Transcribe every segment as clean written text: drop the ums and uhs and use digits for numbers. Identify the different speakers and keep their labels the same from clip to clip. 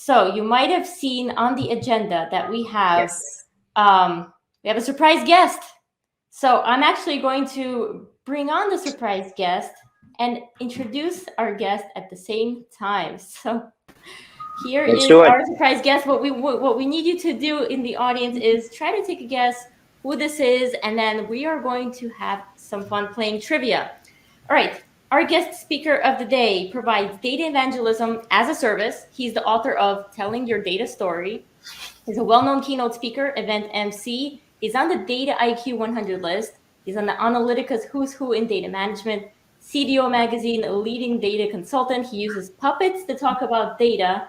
Speaker 1: So you might have seen on the agenda that we have
Speaker 2: Yes.
Speaker 1: a surprise guest. So I'm actually going to bring on the surprise guest and introduce our guest at the same time. So here
Speaker 2: Let's
Speaker 1: is
Speaker 2: do it.
Speaker 1: our surprise guest. What we need you to do in the audience is try to take a guess who this is, and then we are going to have some fun playing trivia. All right. Our guest speaker of the day provides data evangelism as a service. He's the author of Telling Your Data Story. He's a well-known keynote speaker, event MC. He's on the Data IQ 100 list. He's on the Analytica's Who's Who in Data Management, CDO Magazine, a leading data consultant. He uses puppets to talk about data.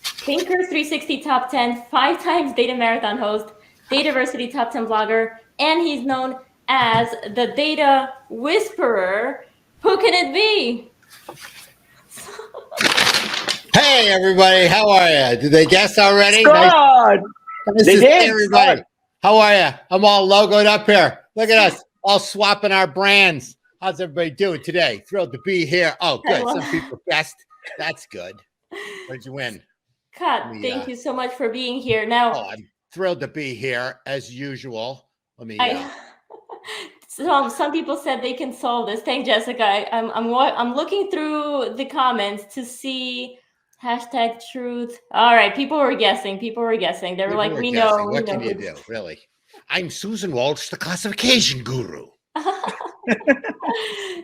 Speaker 1: Thinkers 360 Top 10, 5 times Data Marathon host, Dataversity Top 10 blogger, and he's known as the Data Whisperer. Who can it be?
Speaker 3: Hey, everybody. How are you? Did they guess already?
Speaker 2: Scott!
Speaker 3: Nice
Speaker 2: They
Speaker 3: to
Speaker 2: did.
Speaker 3: see everybody. How are you? I'm all logoed up here. Look at us, all swapping our brands. How's everybody doing today? Thrilled to be here. Oh, good. Some people guessed. That's good. Where'd you win?
Speaker 1: Kat, thank you so much for being here. Now,
Speaker 3: I'm thrilled to be here as usual. Let me.
Speaker 1: Some people said they can solve this. Thank Jessica. I'm looking through the comments to see hashtag truth. All right, people were guessing. They were like, we know.
Speaker 3: What can you do, really? I'm Susan Walsh, the classification guru.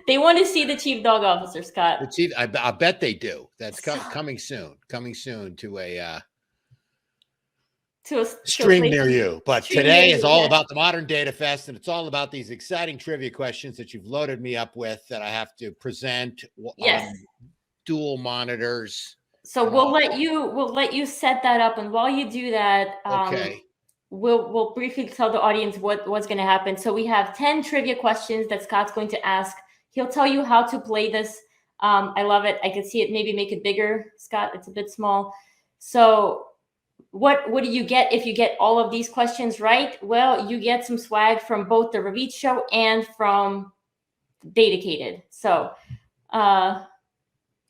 Speaker 1: They want to see the chief dog officer, Scott.
Speaker 3: The chief, I bet they do. That's coming soon. Coming soon to a stream near you. But today is all about the modern DataFest, and it's all about these exciting trivia questions that you've loaded me up with that I have to present on dual monitors.
Speaker 1: So we'll let you set that up, and while you do that, we'll briefly tell the audience what's going to happen. So we have 10 trivia questions that Scott's going to ask. He'll tell you how to play this. I love it. I can see it. Maybe make it bigger, Scott. It's a bit small. So what do you get if you get all of these questions right? Well, you get some swag from both the Ravid Show and from DataCated. So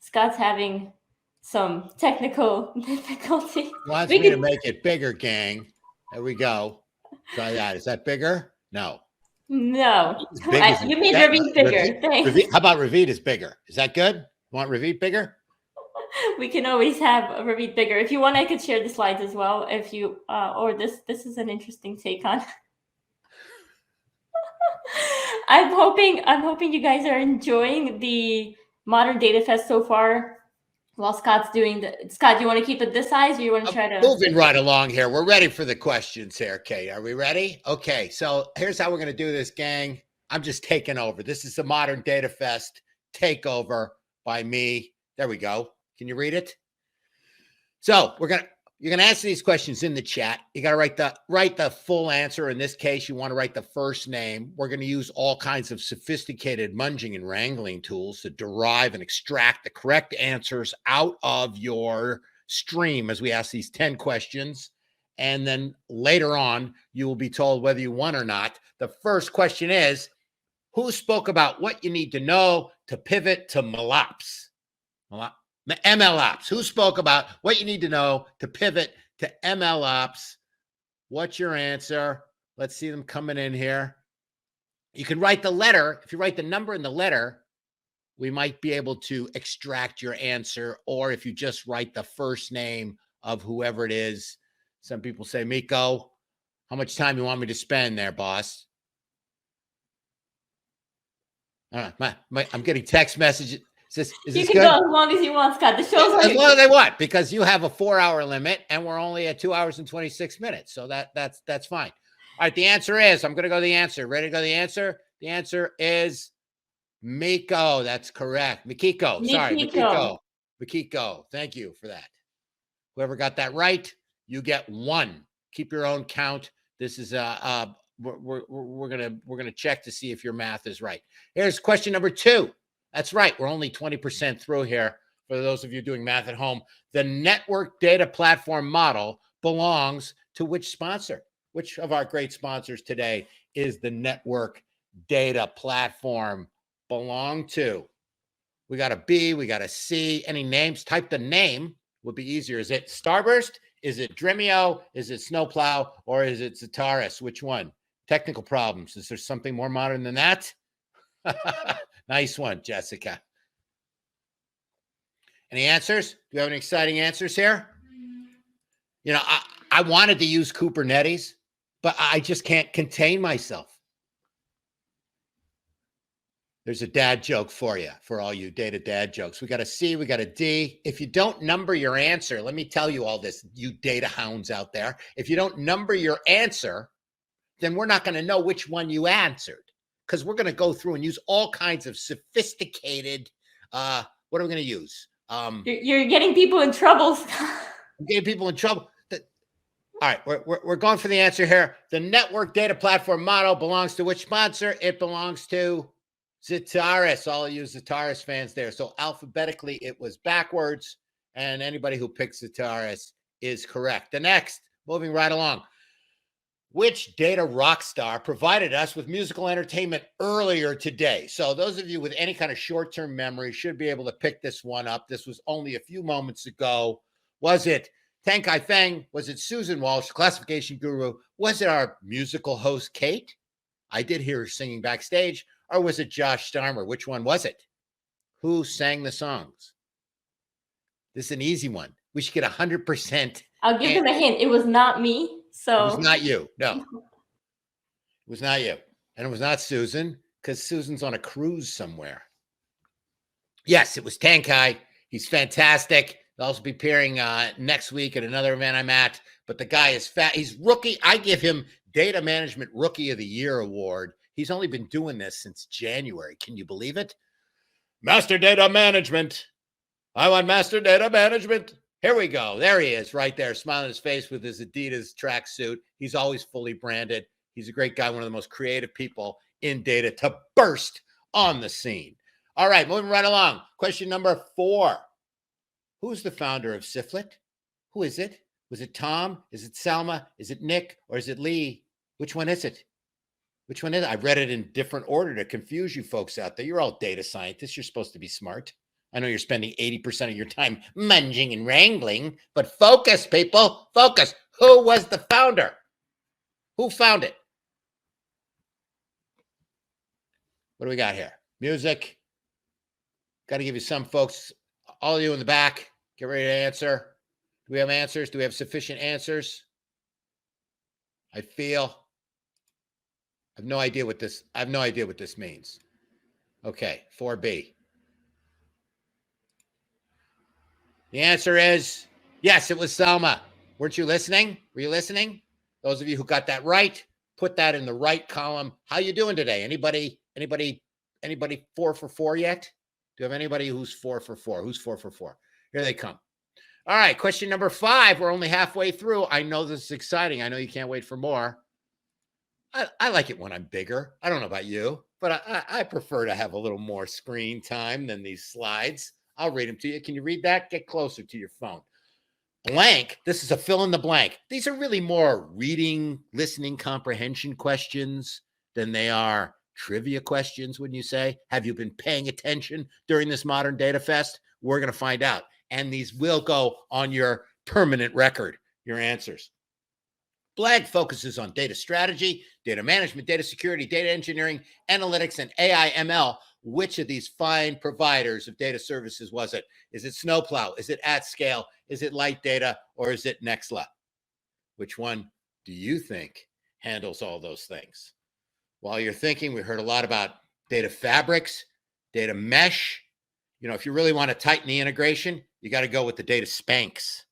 Speaker 1: Scott's having some technical difficulty.
Speaker 3: Wants me to make it bigger, gang. There we go. Try that. Is that bigger? No.
Speaker 1: No. You made Ravid bigger. Thanks.
Speaker 3: How about Ravid is bigger? Is that good? Want Ravid bigger?
Speaker 1: We can always have a Ravid bigger. If you want, I could share the slides as well. If you or this is an interesting take on. I'm hoping you guys are enjoying the modern DataFest so far. While Scott's doing Scott, do you want to keep it this size, or you want to try to
Speaker 3: moving right along here? We're ready for the questions here, Kate. Are we ready? Okay, so here's how we're going to do this, gang. I'm just taking over. This is the modern DataFest takeover by me. There we go. Can you read it? So you're gonna answer these questions in the chat. You got to write the full answer. In this case, you want to write the first name. We're going to use all kinds of sophisticated munging and wrangling tools to derive and extract the correct answers out of your stream as we ask these 10 questions. And then later on, you will be told whether you won or not. The first question is, who spoke about what you need to know to pivot to MLOps? MLOps. Who spoke about what you need to know to pivot to MLOps? What's your answer? Let's see them coming in here. You can write the letter. If you write the number in the letter, we might be able to extract your answer. Or if you just write the first name of whoever it is. Some people say, Miko, how much time you want me to spend there, boss? I'm getting text messages. Is this
Speaker 1: can
Speaker 3: good?
Speaker 1: go as long as you want, Scott. The show's
Speaker 3: as long as they want, because you have a 4-hour limit and we're only at 2 hours and 26 minutes. So that's fine. All right. The answer is, I'm going to go the answer. Ready to go the answer? The answer is Miko. That's correct. Mikiko. Sorry. Mikiko. Thank you for that. Whoever got that right, you get 1. Keep your own count. This is we're gonna check to see if your math is right. Here's question number 2. That's right. We're only 20% through here. For those of you doing math at home, the network data platform model belongs to which sponsor? Which of our great sponsors today is the network data platform belong to? We got a B, we got a C. Any names? Type the name would be easier. Is it Starburst? Is it Dremio? Is it Snowplow? Or is it Zetaris? Which one? Technical problems. Is there something more modern than that? Nice one, Jessica. Any answers? Do you have any exciting answers here? You know, I wanted to use Kubernetes, but I just can't contain myself. There's a dad joke for you, for all you data dad jokes. We got a C, we got a D. If you don't number your answer, let me tell you all this, you data hounds out there. If you don't number your answer, then we're not going to know which one you answered, because we're going to go through and use all kinds of sophisticated, what are we going to use?
Speaker 1: You're getting people in trouble.
Speaker 3: Getting people in trouble. All right, we're going for the answer here. The network data platform model belongs to which sponsor? It belongs to Zetaris. All of you Zetaris fans there. So alphabetically, it was backwards, and anybody who picks Zetaris is correct. The next, moving right along. Which data rock star provided us with musical entertainment earlier today? So those of you with any kind of short-term memory should be able to pick this one up. This was only a few moments ago. Was it Tang Kai Feng? Was it Susan Walsh, classification guru? Was it our musical host, Kate? I did hear her singing backstage. Or was it Josh Starmer? Which one was it? Who sang the songs? This is an easy one. We should get 100%.
Speaker 1: I'll give them a hint. It was not me. So
Speaker 3: it was not you. No, it was not you. And it was not Susan, because Susan's on a cruise somewhere. Yes, it was Tang Kai. He's fantastic. He'll also be appearing next week at another event I'm at. But the guy is fat. He's rookie. I give him Data Management Rookie of the Year award. He's only been doing this since January. Can you believe it? Master Data Management. I want Master Data Management. Here we go. There he is right there, smiling his face with his Adidas tracksuit. He's always fully branded. He's a great guy, one of the most creative people in data to burst on the scene. All right, moving right along. Question number 4. Who's the founder of Siflet? Who is it? Was it Tom? Is it Selma? Is it Nick? Or is it Lee? Which one is it? Which one is it? I've read it in different order to confuse you folks out there. You're all data scientists. You're supposed to be smart. I know you're spending 80% of your time munging and wrangling, but focus, people, focus. Who was the founder? Who found it? What do we got here? Music. Got to give you some folks, all of you in the back, get ready to answer. Do we have answers? Do we have sufficient answers? I have no idea what this means. Okay, 4B. The answer is yes, it was Selma. Weren't you listening? Were you listening? Those of you who got that right, put that in the right column. How you doing today? Anybody 4 for 4 yet? Do you have anybody who's 4 for 4? Who's 4 for 4? Here they come. All right, question number 5. We're only halfway through. I know this is exciting. I know you can't wait for more. I like it when I'm bigger. I don't know about you, but I prefer to have a little more screen time than these slides. I'll read them to you. Can you read that? Get closer to your phone. Blank. This is a fill in the blank. These are really more reading, listening, comprehension questions than they are trivia questions, wouldn't you say? Have you been paying attention during this modern data fest? We're going to find out. And these will go on your permanent record, your answers. Blank focuses on data strategy, data management, data security, data engineering, analytics, and AI ML. Which of these fine providers of data services was it? Is it Snowplow? Is it At Scale? Is it Light Data? Or is it Nextla? Which one do you think handles all those things? While you're thinking, we heard a lot about data fabrics, data mesh. You know, if you really want to tighten the integration, you got to go with the data spanks.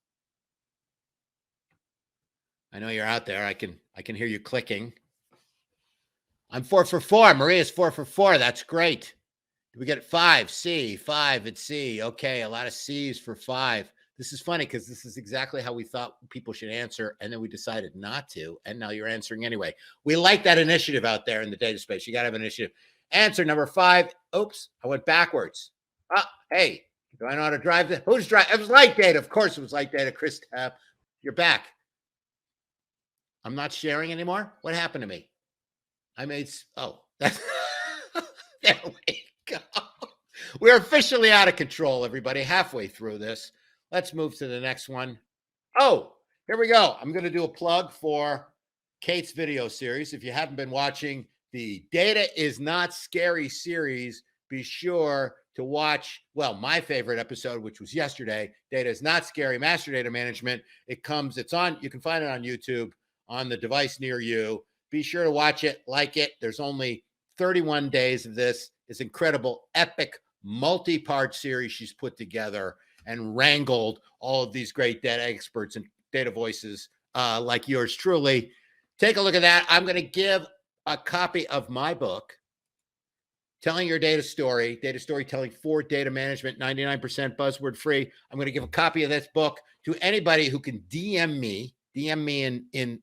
Speaker 3: I know you're out there. I can hear you clicking. I'm 4 for 4. Maria's 4 for 4. That's great. Did we get 5? C. 5 at C. Okay, a lot of C's for 5. This is funny because this is exactly how we thought people should answer, and then we decided not to, and now you're answering anyway. We like that initiative out there in the data space. You got to have an initiative. Answer number 5. Oops, I went backwards. Hey, do I know how to drive this? Who's driving? It was Light Data. Of course it was Light Data. Chris, you're back. I'm not sharing anymore? What happened to me? That's there we go. We're officially out of control, everybody. Halfway through this. let's move to the next one. Oh, here we go. I'm going to do a plug for Kate's video series. If you haven't been watching the Data is Not Scary series, be sure to watch, well, my favorite episode, which was yesterday, Data is Not Scary, Master Data Management. It's on, you can find it on YouTube on the device near you. Be sure to watch it, like it. There's only 31 days of this. It's incredible, epic, multi-part series she's put together and wrangled all of these great data experts and data voices like yours truly. Take a look at that. I'm going to give a copy of my book, Telling Your Data Story, Data Storytelling for Data Management, 99% buzzword free. I'm going to give a copy of this book to anybody who can DM me in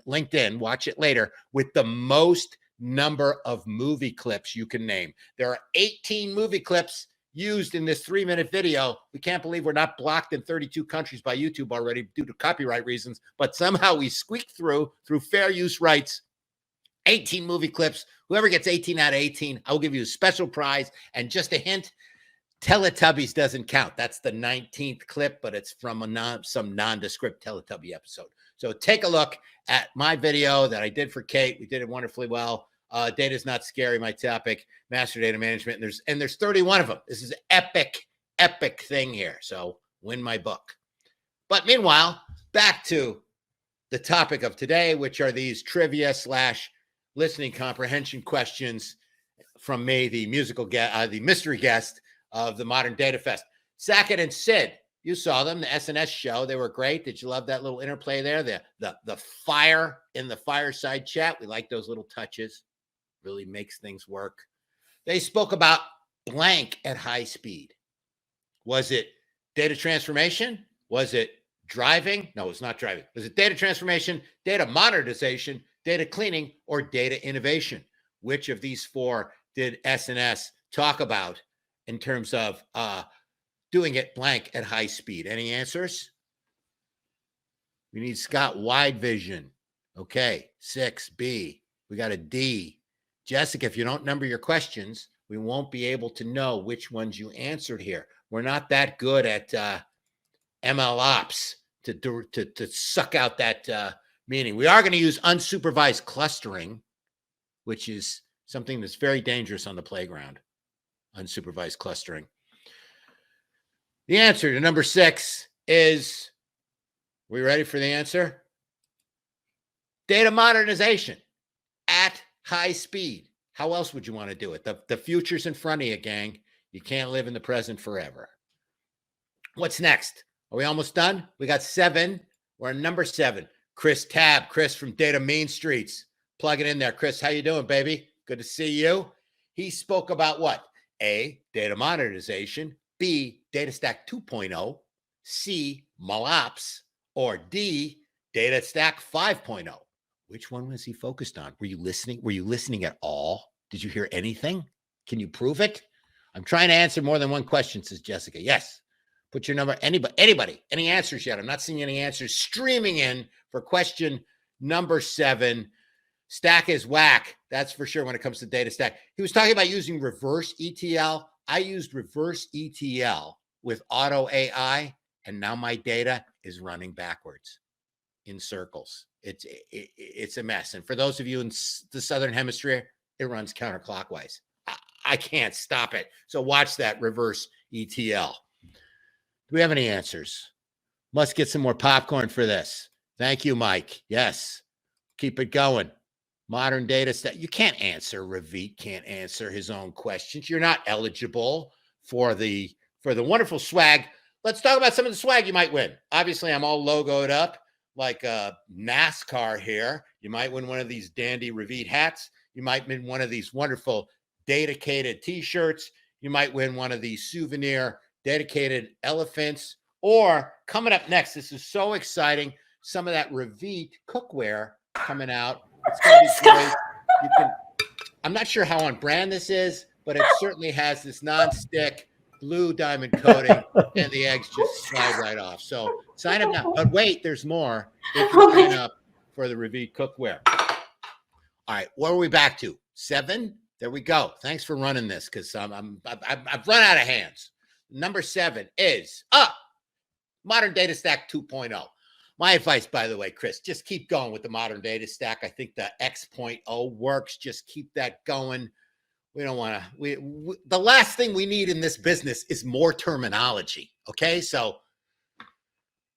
Speaker 3: LinkedIn, watch it later, with the most number of movie clips you can name. There are 18 movie clips used in this 3-minute video. We can't believe we're not blocked in 32 countries by YouTube already due to copyright reasons, but somehow we squeaked through fair use rights. 18 movie clips. Whoever gets 18 out of 18, I will give you a special prize. And just a hint, Teletubbies doesn't count. That's the 19th clip, but it's from some nondescript Teletubby episode. So take a look at my video that I did for Kate. We did it wonderfully well. Data is Not Scary, my topic, Master Data Management. And there's 31 of them. This is an epic thing here. So win my book. But meanwhile, back to the topic of today, which are these trivia / listening comprehension questions from me, the mystery guest of the Modern DataFest. Sackett and Sid, you saw them, the SNS show. They were great. Did you love that little interplay there? The fire in the fireside chat. We like those little touches. Really makes things work. They spoke about blank at high speed. Was it data transformation? Was it driving? No, it's not driving. Was it data transformation, data modernization, data cleaning, or data innovation? Which of these four did SNS talk about in terms of doing it blank at high speed? Any answers? We need Scott Wide Vision. Okay, 6B. We got a D. Jessica, if you don't number your questions, we won't be able to know which ones you answered here. We're not that good at ML ops to suck out that meaning. We are going to use unsupervised clustering, which is something that's very dangerous on the playground. Unsupervised clustering. The answer to number 6 is, we ready for the answer? Data modernization at high speed. How else would you want to do it? The future's in front of you, gang. You can't live in the present forever. What's next? Are we almost done? We got 7. We're on number 7. Chris Tabb. Chris from Data Main Streets. Plug it in there. Chris, how you doing, baby? Good to see you. He spoke about what? A, data modernization. B, Data Stack 2.0. C, MLOps. Or D, Data Stack 5.0. Which one was he focused on? Were you listening? Were you listening at all? Did you hear anything? Can you prove it? I'm trying to answer more than one question, says Jessica. Yes. Put your number. Anybody, any answers yet? I'm not seeing any answers streaming in for question number 7. Stack is whack. That's for sure when it comes to data stack. He was talking about using reverse ETL. I used reverse ETL with auto AI, and now my data is running backwards in circles. It's a mess. And for those of you in the Southern Hemisphere, it runs counterclockwise. I can't stop it. So watch that reverse ETL. Do we have any answers? Must get some more popcorn for this. Thank you, Mike. Yes. Keep it going. Modern data set. You can't answer. Ravit can't answer his own questions. You're not eligible for the wonderful swag. Let's talk about some of the swag you might win. Obviously, I'm all logoed up like a NASCAR here. You might win one of these dandy Ravit hats. You might win one of these wonderful DATAcated t-shirts. You might win one of these souvenir DATAcated elephants. Or coming up next, this is so exciting, some of that Ravit cookware coming out. It's going to be great. I'm not sure how on brand this is, but it certainly has this non-stick blue diamond coating, and the eggs just slide right off. So sign up now. But wait, there's more if you sign up for the Ravit cookware. All right, what are we back to? 7? There we go. Thanks for running this, because I've run out of hands. Number 7 is Modern Data Stack 2.0. My advice, by the way, Chris, just keep going with the Modern Data Stack. I think the X.0 works. Just keep that going. We don't want to, the last thing we need in this business is more terminology. Okay. So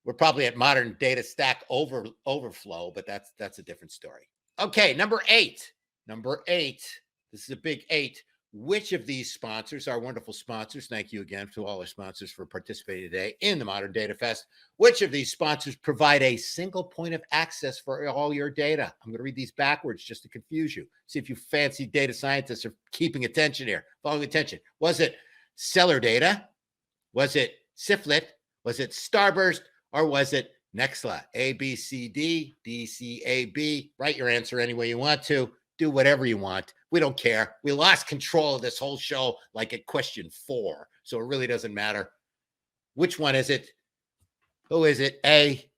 Speaker 3: we're probably at Modern Data Stack overflow, but that's a different story. Okay. Number eight. This is a big 8. Which of these sponsors, our wonderful sponsors, thank you again to all our sponsors for participating today in the Modern Data Fest. Which of these sponsors provide a single point of access for all your data? I'm going to read these backwards just to confuse you. See if you fancy data scientists are keeping attention here, following attention. Was it Seller Data? Was it Siflet? Was it Starburst? Or was it Nexla? A, B, C, D, D, C, A, B. Write your answer any way you want to. Do whatever you want. We don't care. We lost control of this whole show like at question 4. So it really doesn't matter. Which one is it? Who is it? A.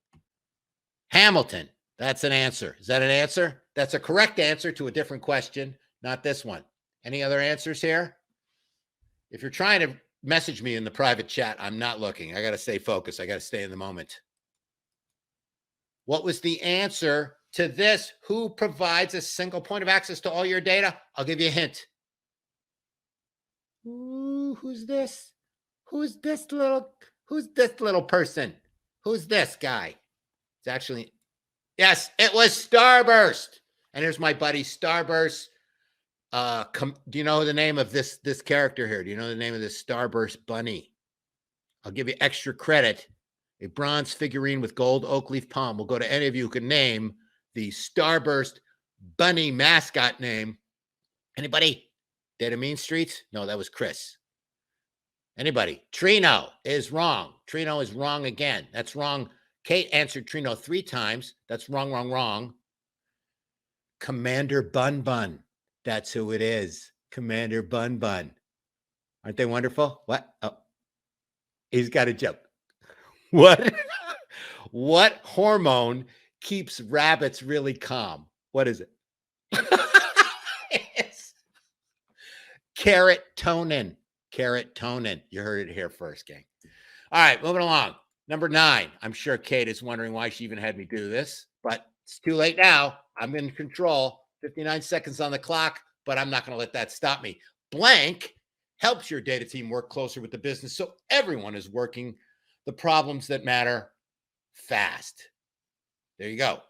Speaker 3: Hamilton. That's an answer. Is that an answer? That's a correct answer to a different question, not this one. Any other answers here? If you're trying to message me in the private chat, I'm not looking. I got to stay focused. I got to stay in the moment. What was the answer to this? Who provides a single point of access to all your data? I'll give you a hint. Ooh, who's this? Who's this little person? Who's this guy? It's actually, yes, it was Starburst. And here's my buddy Starburst. Do you know the name of this character here? Do you know the name of this Starburst bunny? I'll give you extra credit. A bronze figurine with gold oak leaf palm will go to any of you who can name the Starburst bunny mascot name. Anybody? Data Mean Streets? No, that was Chris. Anybody? Trino is wrong. Trino is wrong again. That's wrong. Kate answered Trino 3 times. That's wrong. Commander Bun Bun. That's who it is. Commander Bun Bun. Aren't they wonderful? What? Oh, he's got a joke. What? What hormone keeps rabbits really calm? What is it? It's serotonin. Serotonin. You heard it here first, gang. All right, moving along. Number 9. I'm sure Kate is wondering why she even had me do this, but it's too late now. I'm in control. 59 seconds on the clock, but I'm not going to let that stop me. Blank helps your data team work closer with the business so everyone is working the problems that matter fast. There you go.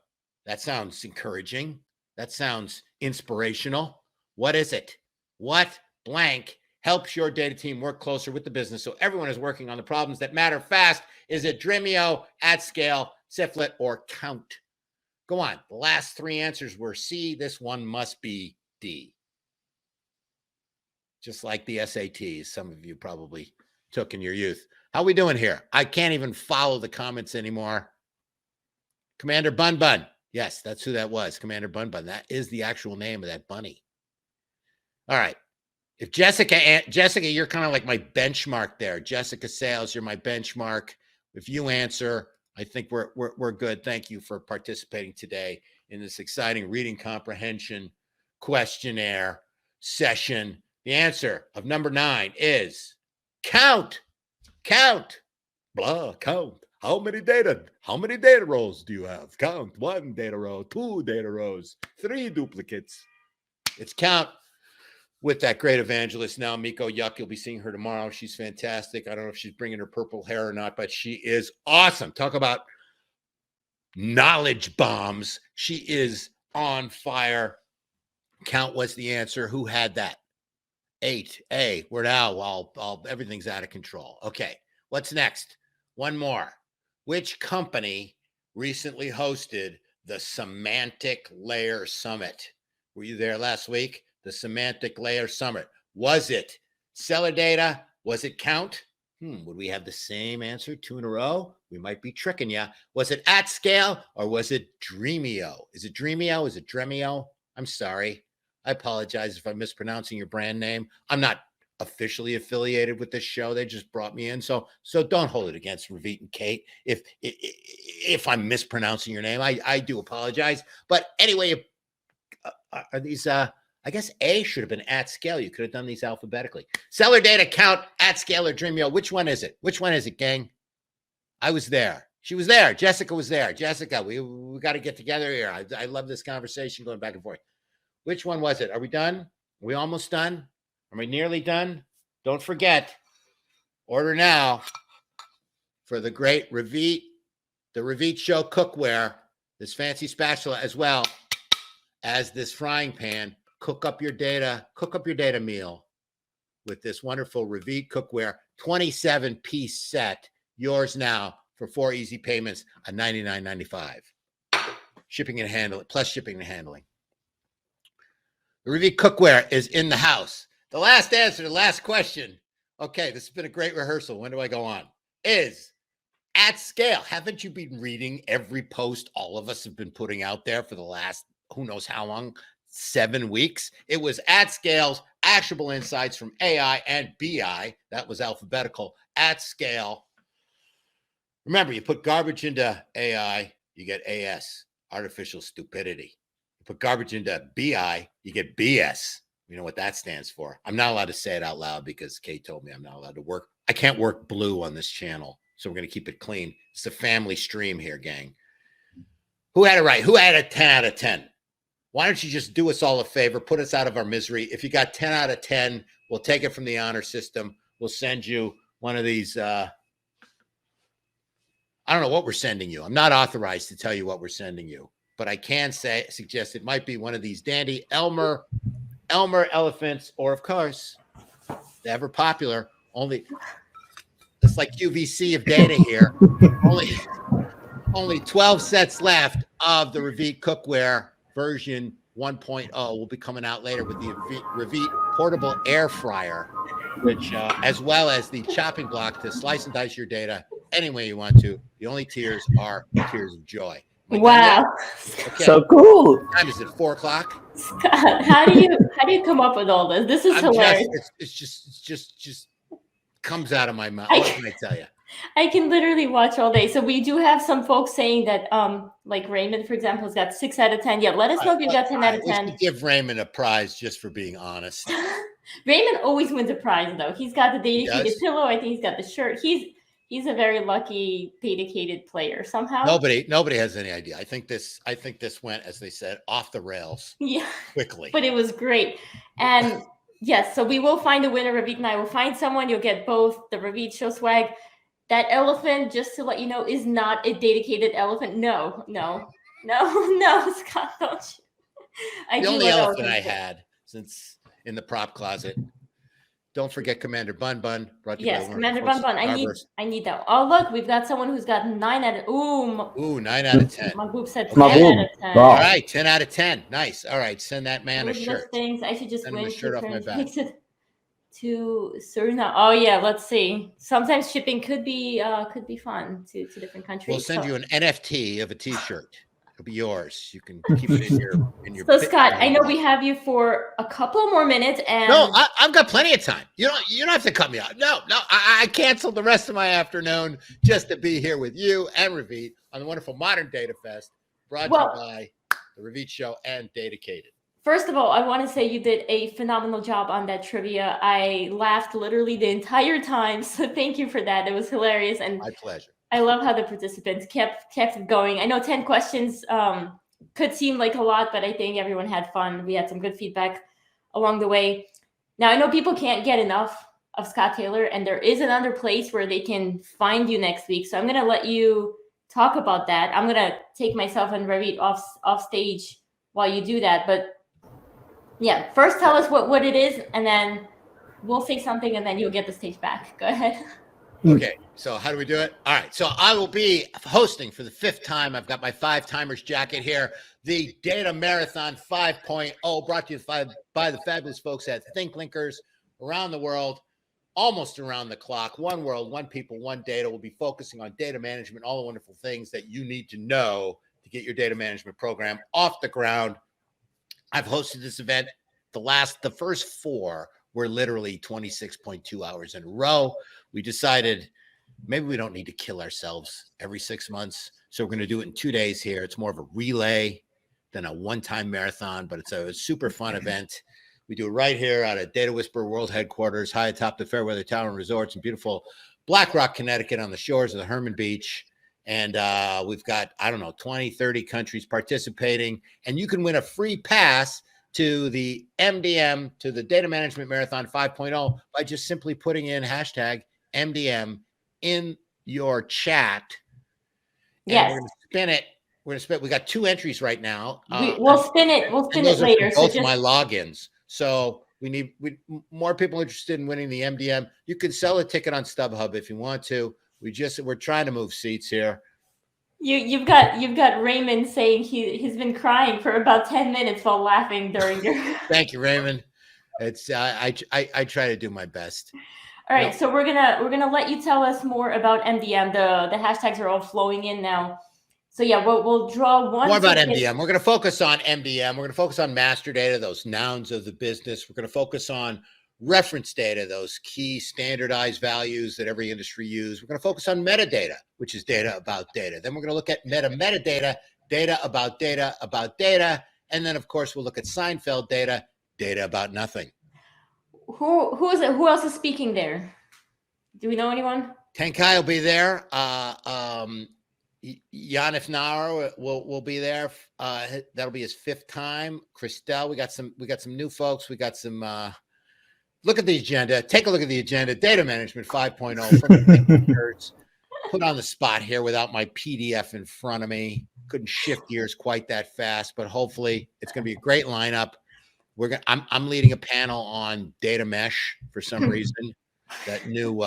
Speaker 3: That sounds encouraging. That sounds inspirational. What is it? What blank helps your data team work closer with the business so everyone is working on the problems that matter fast? Is it Dremio, AtScale, Siflet, or Count? Go on. The last 3 answers were C. This one must be D. Just like the SATs, some of you probably took in your youth. How we doing here? I can't even follow the comments anymore. Commander Bun Bun. Yes, that's who that was. Commander Bun Bun. That is the actual name of that bunny. All right. If Jessica, you're kind of like my benchmark there. Jessica Sales, you're my benchmark. If you answer, I think we're good. Thank you for participating today in this exciting reading comprehension questionnaire session. The answer of number 9 is count. Blah, count. How many data rows do you have? Count 1 data row, 2 data rows, 3 duplicates. It's count with that great evangelist now, Miko Yuck. You'll be seeing her tomorrow. She's fantastic. I don't know if she's bringing her purple hair or not, but she is awesome. Talk about knowledge bombs. She is on fire. Count was the answer. Who had that? 8. We're now all everything's out of control. Okay. What's next? One more. Which company recently hosted the Semantic Layer Summit? Were you there last week? The Semantic Layer Summit. Was it Seller Data? Was it Count? Would we have the same answer 2 in a row? We might be tricking you. Was it AtScale or was it Dremio? Is it Dremio? Is it Dremio? I'm sorry. I apologize if I'm mispronouncing your brand name. I'm not officially affiliated with this show. They just brought me in. So don't hold it against Ravit and Kate. If I'm mispronouncing your name, I do apologize. But anyway, are these, I guess A should have been AtScale. You could have done these alphabetically. Seller Data, Count, AtScale, or Dremio. Which one is it? Which one is it, gang? I was there. She was there. Jessica was there. Jessica, we got to get together here. I love this conversation going back and forth. Which one was it? Are we done? Are we almost done? Are we nearly done? Don't forget, order now for the great Ravit, the Ravit Show cookware, this fancy spatula, as well as this frying pan. Cook up your data meal with this wonderful Ravit cookware, 27-piece set. Yours now for 4 easy payments of $99.95. Shipping and handling, plus shipping and handling. The Ravit cookware is in the house. The last answer, the last question. Okay, this has been a great rehearsal. When do I go on? Is at scale. Haven't you been reading every post all of us have been putting out there for the last who knows how long? 7 weeks. It was at scale's actionable insights from AI and BI. That was alphabetical. At scale. Remember, you put garbage into AI, you get AS, artificial stupidity. You put garbage into BI, you get BS. You know what that stands for. I'm not allowed to say it out loud because Kate told me I'm not allowed to work. I can't work blue on this channel, so we're going to keep it clean. It's a family stream here, gang. Who had it right? Who had a 10 out of 10? Why don't you just do us all a favor, put us out of our misery? If you got 10 out of 10, we'll take it from the honor system. We'll send you one of these. I don't know what we're sending you. I'm not authorized to tell you what we're sending you, but I can suggest it might be one of these dandy Elmer elephants, or of course, the ever popular, only it's like QVC of data here. only 12 sets left of the Ravit cookware version 1.0 will be coming out later with the Ravit portable air fryer, which as well as the chopping block to slice and dice your data any way you want to. The only tears are tears of joy.
Speaker 1: Wow.
Speaker 2: Okay. So cool.
Speaker 3: What time is it? 4 o'clock?
Speaker 1: Scott, how do you come up with all this? This is hilarious.
Speaker 3: It's just comes out of my mouth. What can I tell you?
Speaker 1: I can literally watch all day. So we do have some folks saying that, like Raymond, for example, has got 6 out of 10. Yeah, let us know if you got 10 out of 10.
Speaker 3: We should give Raymond a prize just for being honest.
Speaker 1: Raymond always wins a prize, though. He's got the DATacated pillow. I think he's got the shirt. He's a very lucky DATacated player somehow.
Speaker 3: Nobody has any idea. I think this went, as they said, off the rails.
Speaker 1: Yeah,
Speaker 3: quickly.
Speaker 1: But it was great. And yes, so we will find a winner. Ravit and I will find someone. You'll get both the Ravit Show swag. That elephant, just to let you know, is not a DATacated elephant. No, Scott, don't you?
Speaker 3: The only elephant I had since in the prop closet. Don't forget Commander Bun Bun.
Speaker 1: Yes, Commander Bun Bun. I need that. Oh, look, we've got someone who's got 9 out of
Speaker 3: 9 out of 10.
Speaker 1: My boob said 10 out of 10.
Speaker 3: All right, 10 out of 10. Nice. All right, send that man a shirt.
Speaker 1: Things. I should just
Speaker 3: send him a shirt off my back.
Speaker 1: To Suriname. Oh yeah, let's see. Sometimes shipping could be fun to different countries.
Speaker 3: We'll send you an NFT of a T-shirt. It'll be yours. You can keep it in your.
Speaker 1: So Scott, I know we have you for a couple more minutes, and
Speaker 3: no, I've got plenty of time. You don't have to cut me out. No, I canceled the rest of my afternoon just to be here with you and Ravit on the wonderful Modern DataFest, brought to you by the Ravit Show and DataCated.
Speaker 1: First of all, I want to say you did a phenomenal job on that trivia. I laughed literally the entire time, so thank you for that. It was hilarious, and
Speaker 3: my pleasure.
Speaker 1: I love how the participants kept it going. I know 10 questions could seem like a lot, but I think everyone had fun. We had some good feedback along the way. Now, I know people can't get enough of Scott Taylor, and there is another place where they can find you next week. So I'm going to let you talk about that. I'm going to take myself and Ravit off stage while you do that. But yeah, first tell us what it is, and then we'll say something, and then you'll get the stage back. Go ahead.
Speaker 3: Okay, so how do we do it? All right, so I will be hosting for the 5th time. I've got my 5-timers jacket here. The Data Marathon 5.0, brought to you by the fabulous folks at ThinkLinkers around the world, almost around the clock. One world, one people, one data. We'll be focusing on data management, all the wonderful things that you need to know to get your data management program off the ground. I've hosted this event. The first 4 were literally 26.2 hours in a row. We decided maybe we don't need to kill ourselves every 6 months. So we're going to do it in 2 days here. It's more of a relay than a one-time marathon, but it's a super fun event. We do it right here out of Data Whisperer World Headquarters, high atop the Fairweather Tower and Resorts in beautiful Black Rock, Connecticut, on the shores of the Herman Beach. And we've got, I don't know, 20, 30 countries participating. And you can win a free pass to the MDM, to the Data Management Marathon 5.0 by just simply putting in hashtag MDM in your chat. And
Speaker 1: Yes.
Speaker 3: we're going to spin it. We're going to spin. We got 2 entries right now.
Speaker 1: We'll spin it. We'll spin it later.
Speaker 3: Both my logins. So we need more people interested in winning the MDM. You can sell a ticket on StubHub if you want to. We're trying to move seats here.
Speaker 1: You've got Raymond saying he's been crying for about 10 minutes while laughing during your.
Speaker 3: Thank you, Raymond. It's I try to do my best.
Speaker 1: All right, so we're gonna let you tell us more about MDM. The hashtags are all flowing in now. So yeah, we'll draw one.
Speaker 3: More about MDM. We're going to focus on MDM. We're going to focus on master data, those nouns of the business. We're going to focus on reference data, those key standardized values that every industry uses. We're going to focus on metadata, which is data about data. Then we're going to look at metadata, data about data about data. And then, of course, we'll look at Seinfeld data, data about nothing.
Speaker 1: Who is it? Who else is speaking there? Do we know anyone?
Speaker 3: Tenkai will be there. Yanif Naur will be there. That'll be his 5th time. Christelle, we got some new folks. We got some. Look at the agenda. Take a look at the agenda. Data Management 5.0. Put on the spot here without my PDF in front of me. Couldn't shift gears quite that fast, but hopefully it's going to be a great lineup. I'm leading a panel on data mesh for some reason. That new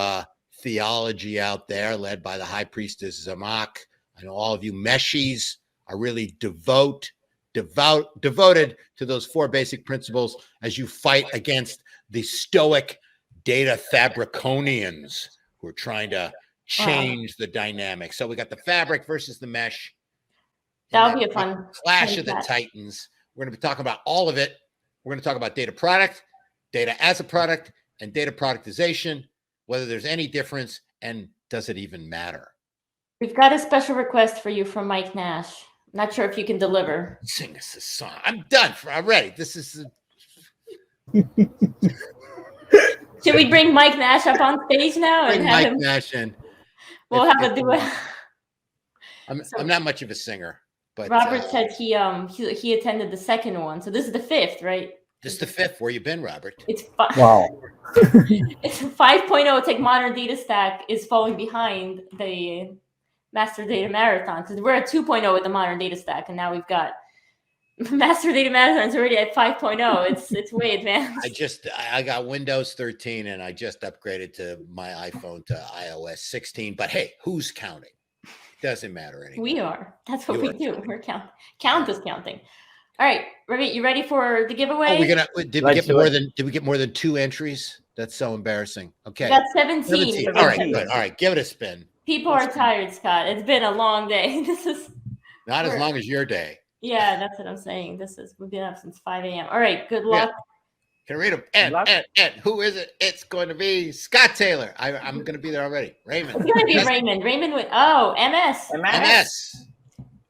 Speaker 3: theology out there, led by the High Priestess Zamak. I know all of you meshies are really devoted to those 4 basic principles as you fight against the stoic data fabriconians who are trying to change the dynamic. So we got the fabric versus the mesh.
Speaker 1: That'll be a fun
Speaker 3: clash of the titans. We're going to be talking about all of it. We're going to talk about data product, data as a product, and data productization, whether there's any difference, and does it even matter?
Speaker 1: We've got a special request for you from Mike Nash. Not sure if you can deliver.
Speaker 3: Sing us a song. I'm done. I'm ready. This is.
Speaker 1: Should we bring Mike Nash up on stage now and have him?
Speaker 3: Nash in.
Speaker 1: We'll have a duet.
Speaker 3: I'm not much of a singer, but
Speaker 1: Robert said he attended the 2nd one, so this is the 5th, right?
Speaker 3: This is the 5th. Where you been, Robert?
Speaker 1: It's
Speaker 2: Wow.
Speaker 1: It's 5.0. Take Modern Data Stack is falling behind the Master Data Marathon because we're at 2.0 with the Modern Data Stack, and now we've got Master Data Marathon's already at 5.0. It's way advanced.
Speaker 3: I got Windows 13 and I just upgraded to my iPhone to iOS 16. But hey, who's counting? Doesn't matter anymore.
Speaker 1: We are. That's what we do. We're count is counting. All right, Ravi, you ready for the giveaway?
Speaker 3: Did we get more than 2 entries? That's so embarrassing. Okay.
Speaker 1: We got 17.
Speaker 3: All right, good. All right, give it a spin.
Speaker 1: People are tired, Scott. It's been a long day. This is
Speaker 3: not as long as your day.
Speaker 1: Yeah, that's what I'm saying. We've been up since 5 a.m. All right, good luck.
Speaker 3: Yeah. Can I read them? And who is it? It's going to be Scott Taylor. I'm going to be there already. Raymond.
Speaker 1: It's going to be Raymond. Raymond with MS.
Speaker 3: MS.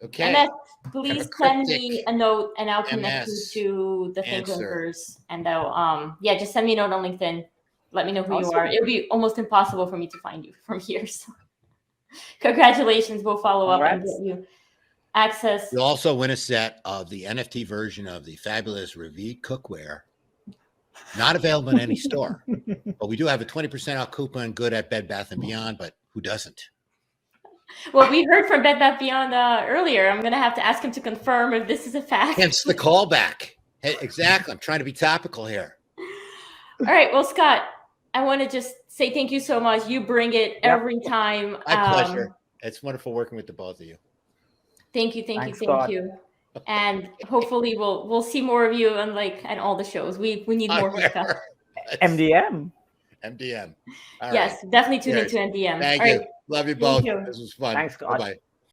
Speaker 3: Okay.
Speaker 1: MS. Please send me a note and I'll connect you to the thinkers. And I'll just send me a note on LinkedIn. Let me know who you are. It'll be almost impossible for me to find you from here. So congratulations. We'll follow up and get you access.
Speaker 3: You'll also win a set of the NFT version of the fabulous Reveat cookware. Not available in any store. But we do have a 20% off coupon good at Bed Bath & Beyond, but who doesn't?
Speaker 1: Well, we heard from Bed Bath & Beyond earlier. I'm going to have to ask him to confirm if this is a fact.
Speaker 3: Hence the callback. Hey, exactly. I'm trying to be topical here.
Speaker 1: All right. Well, Scott, I want to just say thank you so much. You bring it every time.
Speaker 3: My pleasure. It's wonderful working with the both of you.
Speaker 1: Thank you. Thank you. And hopefully we'll see more of you and all the shows. We need more stuff.
Speaker 2: MDM.
Speaker 3: All
Speaker 1: yes, definitely tune into MDM.
Speaker 3: Thank you. Love you both. This was fun.
Speaker 2: Thanks, Scott.
Speaker 3: Bye-bye.